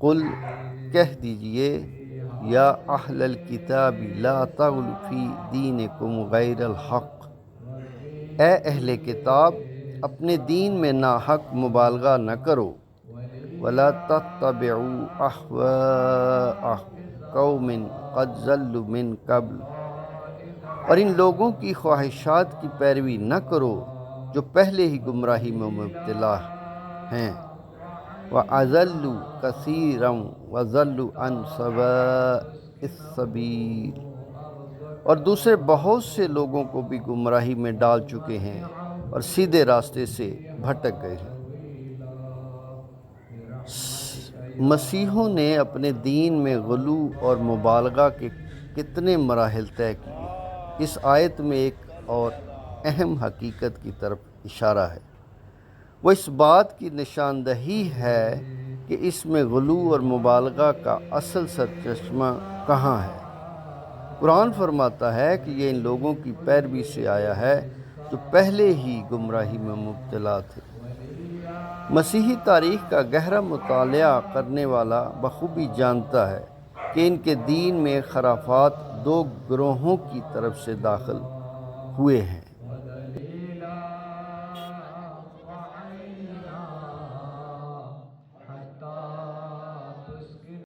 قل کہہ دیجئے یا اہل الکتاب لا تغلوا فی دینکم غیر الحق، اے اہل کتاب اپنے دین میں ناحق مبالغہ نہ کرو، ولا تتبعوا اہواء قوم قد ضلوا من قبل، اور ان لوگوں کی خواہشات کی پیروی نہ کرو جو پہلے ہی گمراہی میں مبتلا ہیں، وَأَضَلُّوا كَثِيرًا وَضَلُّوا عَنْ سَوَاءِ السَّبِيلِ، اور دوسرے بہت سے لوگوں کو بھی گمراہی میں ڈال چکے ہیں اور سیدھے راستے سے بھٹک گئے ہیں۔ مسیحیوں نے اپنے دین میں غلو اور مبالغہ کے کتنے مراحل طے کیے۔ اس آیت میں ایک اور اہم حقیقت کی طرف اشارہ ہے، وہ اس بات کی نشاندہی ہے کہ اس میں غلو اور مبالغہ کا اصل سرچشمہ کہاں ہے۔ قرآن فرماتا ہے کہ یہ ان لوگوں کی پیروی سے آیا ہے جو پہلے ہی گمراہی میں مبتلا تھے۔ مسیحی تاریخ کا گہرا مطالعہ کرنے والا بخوبی جانتا ہے کہ ان کے دین میں خرافات دو گروہوں کی طرف سے داخل ہوئے ہیں۔